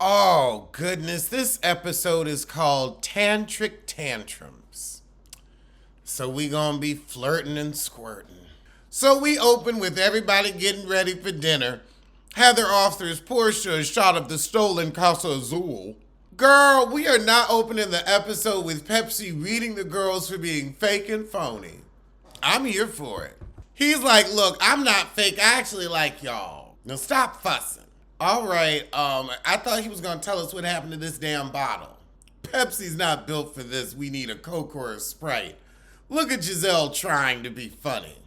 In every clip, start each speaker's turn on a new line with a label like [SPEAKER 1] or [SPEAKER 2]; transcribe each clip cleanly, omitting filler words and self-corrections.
[SPEAKER 1] Oh, goodness. This episode is called Tantric Tantrums. So we gonna be flirting and squirting. So we open with everybody getting ready for dinner. Heather offers Portia a shot of the stolen Casa Azul. Girl, we are not opening the episode with Pepsi reading the girls for being fake and phony. I'm here for it. He's like, look, I'm not fake. I actually like y'all. Now stop fussing. All right, I thought he was going to tell us what happened to this damn bottle. Pepsi's not built for this. We need a Coke or a Sprite. Look at Giselle trying to be funny.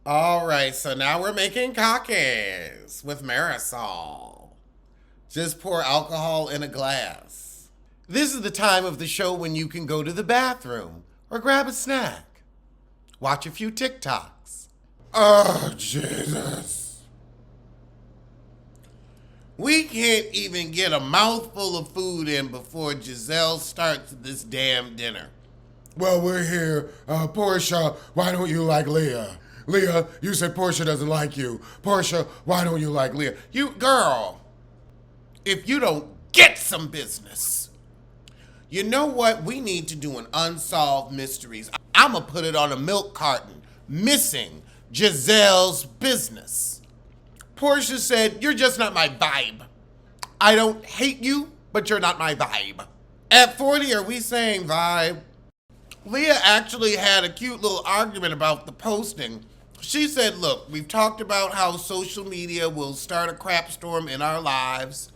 [SPEAKER 1] All right, so now we're making cocktails with Marisol. Just pour alcohol in a glass. This is the time of the show when you can go to the bathroom or grab a snack. Watch a few TikToks. Oh, Jesus. We can't even get a mouthful of food in before Giselle starts this damn dinner.
[SPEAKER 2] Well, we're here. Portia, why don't you like Leah? Leah, you said Portia doesn't like you. Portia, why don't you like Leah?
[SPEAKER 1] You, girl, if you don't get some business. You know what? We need to do an unsolved mysteries. I'm going to put it on a milk carton. Missing Giselle's business. Portia said, you're just not my vibe. I don't hate you, but you're not my vibe. At 40, are we saying vibe? Leah actually had a cute little argument about the posting. She said, look, we've talked about how social media will start a crap storm in our lives.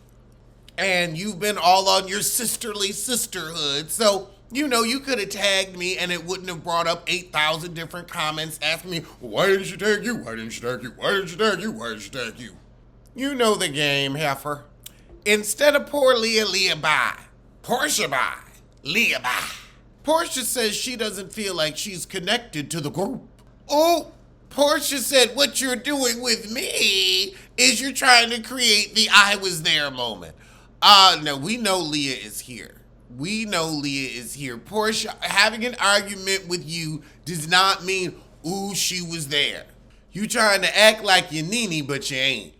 [SPEAKER 1] And you've been all on your sisterly sisterhood. So, you know, you could have tagged me and it wouldn't have brought up 8,000 different comments asking me, why didn't she tag you? Why didn't she tag you? Why didn't she tag you? Why didn't she tag you? You know the game, heifer. Instead of poor Leah, Leah bye. Portia bye. Leah bye. Portia says she doesn't feel like she's connected to the group. Oh, Portia said what you're doing with me is you're trying to create the I was there moment. No, we know Leah is here. We know Leah is here. Portia, having an argument with you does not mean, ooh, she was there. You trying to act like you're Nene, but you ain't.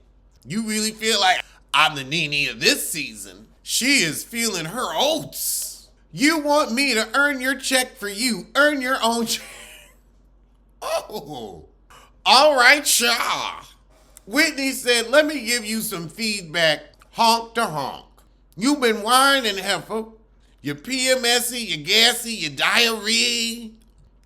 [SPEAKER 1] You really feel like I'm the Nene of this season. She is feeling her oats. You want me to earn your check for you. Earn your own check. Oh, all right, Shaw. Whitney said, let me give you some feedback, honk to honk. You've been whining, heifer. You're PMSy, you're gassy, you're diarrhea.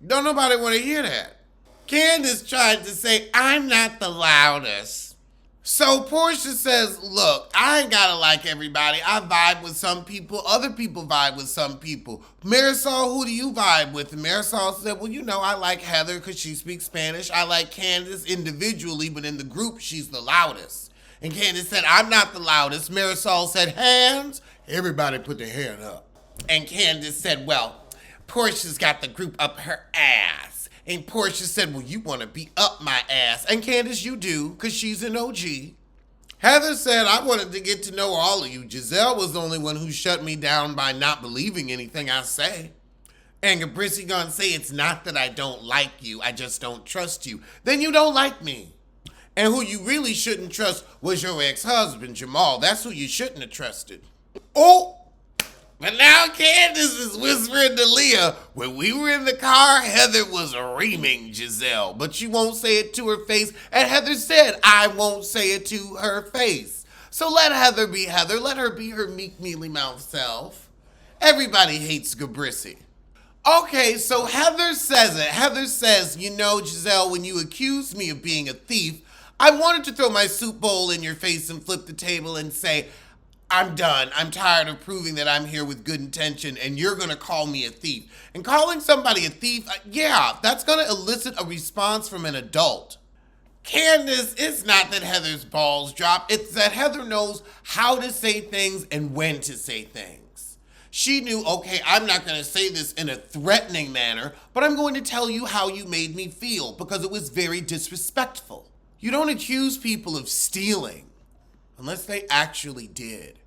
[SPEAKER 1] Don't nobody want to hear that. Candace tried to say, I'm not the loudest. So Portia says, look, I ain't gotta like everybody. I vibe with some people. Other people vibe with some people. Marisol, who do you vibe with? And Marisol said, well, you know, I like Heather because she speaks Spanish. I like Candace individually, but in the group, she's the loudest. And Candace said, I'm not the loudest. Marisol said, hands. Everybody put their hand up. And Candace said, well, Portia's got the group up her ass. And Portia said, well, you want to be up my ass. And Candace, you do, because she's an OG. Heather said, I wanted to get to know all of you. Giselle was the only one who shut me down by not believing anything I say. And Gabrissy gonna say, it's not that I don't like you, I just don't trust you. Then you don't like me. And who you really shouldn't trust was your ex-husband, Jamal. That's who you shouldn't have trusted. Oh! But now Candace is whispering to Leah, when we were in the car, Heather was reaming Giselle, but she won't say it to her face, and Heather said, I won't say it to her face. So let Heather be Heather, let her be her meek, mealy mouth self. Everybody hates Gabrissy. Okay, so Heather says it. Heather says, you know, Giselle, when you accused me of being a thief, I wanted to throw my soup bowl in your face and flip the table and say, I'm done. I'm tired of proving that I'm here with good intention and you're going to call me a thief. And calling somebody a thief, yeah, that's going to elicit a response from an adult. Candace, it's not that Heather's balls drop. It's that Heather knows how to say things and when to say things. She knew, okay, I'm not going to say this in a threatening manner, but I'm going to tell you how you made me feel because it was very disrespectful. You don't accuse people of stealing unless they actually did.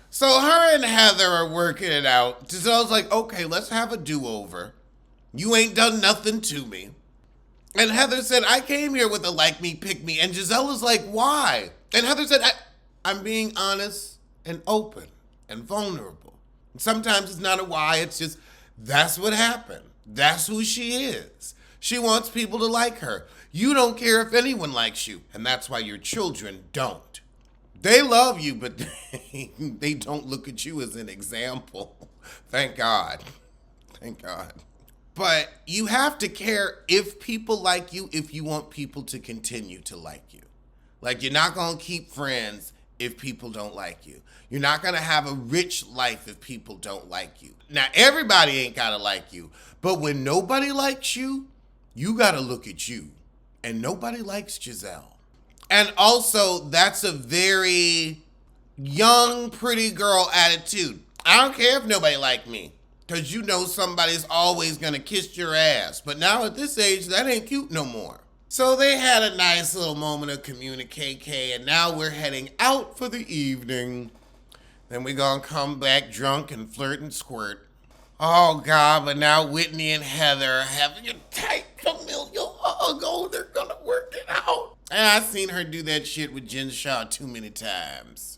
[SPEAKER 1] So her and Heather are working it out. Giselle's like, okay, let's have a do-over. You ain't done nothing to me. And Heather said, I came here with a like me, pick me. And Giselle is like, why? And Heather said, I'm being honest. and open and vulnerable. And sometimes it's not a why, it's just that's what happened. That's who she is. She wants people to like her. You don't care if anyone likes you, and that's why your children don't. They love you, but they don't look at you as an example. Thank God. Thank God. But you have to care if people like you, if you want people to continue to like you. Like, you're not going to keep friends if people don't like you. You're not going to have a rich life if people don't like you. Now, everybody ain't got to like you, but when nobody likes you, you got to look at you. And nobody likes Giselle. And also, that's a very young, pretty girl attitude. I don't care if nobody like me, because you know somebody's always going to kiss your ass. But now at this age, that ain't cute no more. So they had a nice little moment of communique, and now we're heading out for the evening. Then we gonna come back drunk and flirt and squirt. Oh God, but now Whitney and Heather are having a tight familial hug. Oh, they're gonna work it out. And I've seen her do that shit with Jen Shaw too many times.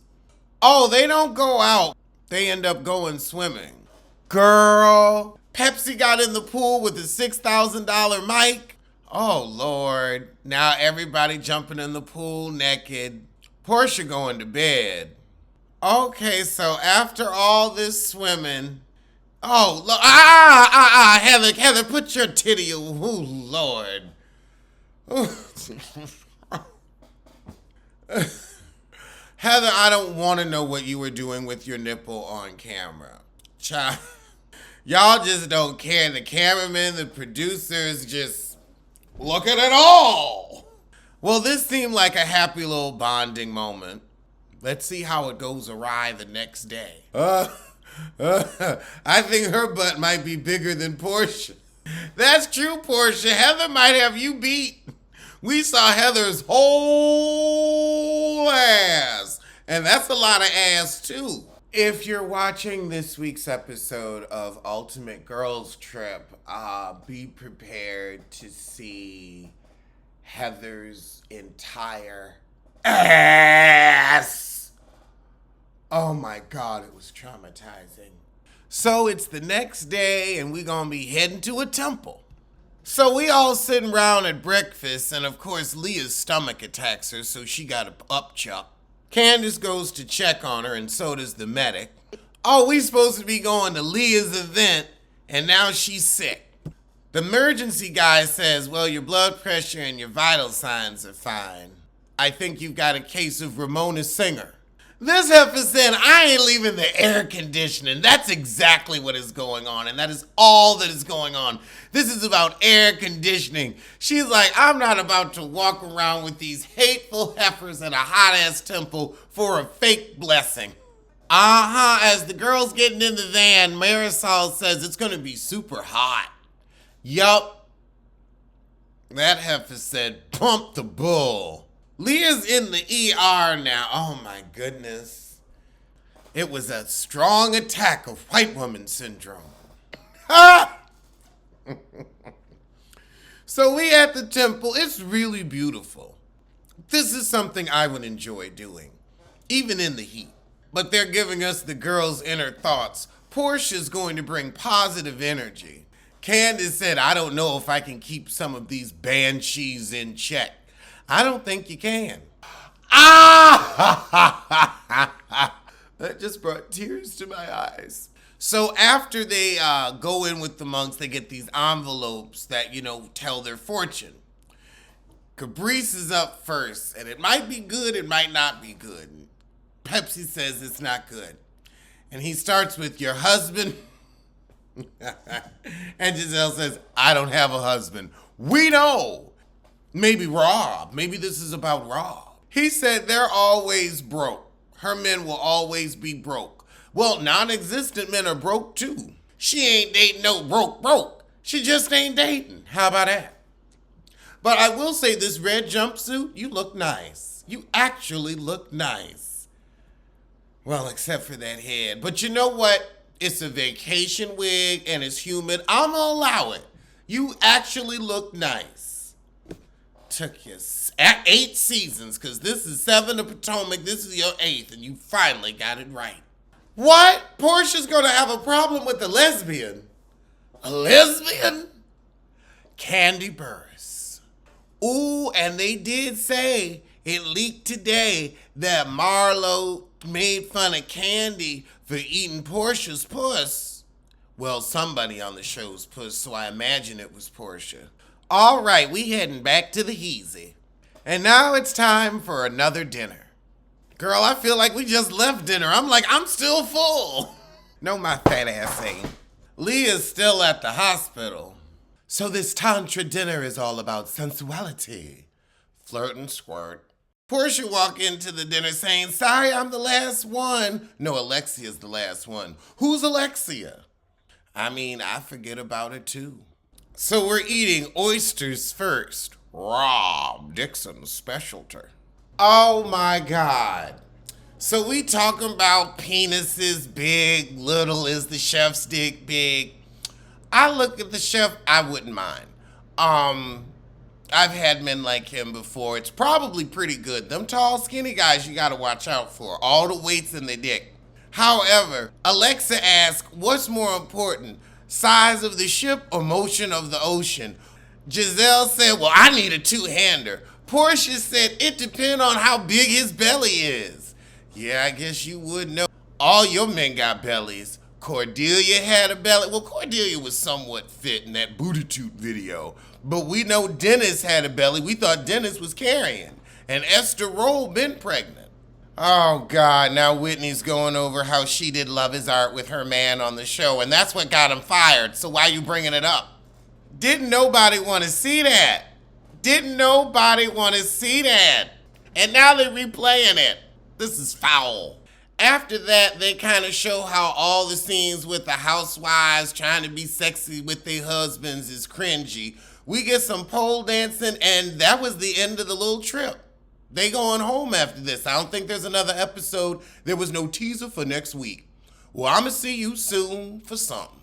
[SPEAKER 1] Oh, they don't go out. They end up going swimming. Girl, Pepsi got in the pool with a $6,000 mic. Oh, Lord. Now everybody jumping in the pool naked. Portia going to bed. Okay, so after all this swimming... Oh, Heather, put your titty... Oh, Lord. Heather, I don't want to know what you were doing with your nipple on camera. Child, y'all just don't care. The cameramen, the producers just... Look at it all. Well, this seemed like a happy little bonding moment. Let's see how it goes awry the next day. I think her butt might be bigger than Portia. That's true, Portia. Heather might have you beat. We saw Heather's whole ass. And that's a lot of ass, too. If you're watching this week's episode of Ultimate Girls Trip, be prepared to see Heather's entire ass. Oh my God, it was traumatizing. So it's the next day and we're gonna be heading to a temple. So we all sitting around at breakfast, and of course Leah's stomach attacks her, so she got a upchuck. Candace goes to check on her, and so does the medic. Oh, we supposed to be going to Leah's event, and now she's sick. The emergency guy says, well, your blood pressure and your vital signs are fine. I think you've got a case of Ramona Singer. This heifer said, I ain't leaving the air conditioning. That's exactly what is going on, and that is all that is going on. This is about air conditioning. She's like, I'm not about to walk around with these hateful heifers in a hot-ass temple for a fake blessing. As the girl's getting in the van, Marisol says it's going to be super hot. Yup. That heifer said, pump the bull. Leah's in the ER now. Oh my goodness. It was a strong attack of white woman syndrome. So we at the temple. It's really beautiful. This is something I would enjoy doing, even in the heat. But they're giving us the girls' inner thoughts. Portia's going to bring positive energy. Candace said, I don't know if I can keep some of these banshees in check. I don't think you can. That just brought tears to my eyes. So after they go in with the monks, they get these envelopes that, tell their fortune. Cabrice is up first, and it might be good, it might not be good. Pepsi says it's not good. And he starts with your husband. And Giselle says, I don't have a husband. We know. Maybe Rob. Maybe this is about Rob. He said they're always broke. Her men will always be broke. Well, non-existent men are broke too. She ain't dating no broke. She just ain't dating. How about that? But I will say this red jumpsuit, you look nice. You actually look nice. Well, except for that head. But you know what? It's a vacation wig and it's humid. I'm gonna allow it. You actually look nice. took you 8 seasons, because this is 7 of Potomac, this is your 8th, and you finally got it right. What? Portia's gonna have a problem with a lesbian? A lesbian? Candy Burris. Ooh, and they did say, it leaked today, that Marlo made fun of Candy for eating Portia's puss. Well, somebody on the show's puss, so I imagine it was Portia. All right, we heading back to the Heezy. And now it's time for another dinner. Girl, I feel like we just left dinner. I'm still full. No, my fat ass ain't. Leah's still at the hospital. So this Tantra dinner is all about sensuality. Flirt and squirt. Portia walked into the dinner saying, sorry, I'm the last one. No, Alexia's the last one. Who's Alexia? I forget about it too. So we're eating oysters first. Rob Dixon's specialty. Oh my God. So we talking about penises big, little, is the chef's dick big? I look at the chef, I wouldn't mind. I've had men like him before. It's probably pretty good. Them tall, skinny guys you gotta watch out for. All the weights in their dick. However, Alexa asked, what's more important, size of the ship or motion of the ocean? Giselle said, well, I need a 2-hander. Portia said, it depends on how big his belly is. Yeah, I guess you would know. All your men got bellies. Cordelia had a belly. Well, Cordelia was somewhat fit in that booty toot video. But we know Dennis had a belly. We thought Dennis was carrying. And Esther Roll been pregnant. Oh, God. Now Whitney's going over how she did love his art with her man on the show. And that's what got him fired. So why are you bringing it up? Didn't nobody want to see that. Didn't nobody want to see that. And now they're replaying it. This is foul. After that, they kind of show how all the scenes with the housewives trying to be sexy with their husbands is cringy. We get some pole dancing, and that was the end of the little trip. They going home after this. I don't think there's another episode. There was no teaser for next week. Well, I'm going to see you soon for something.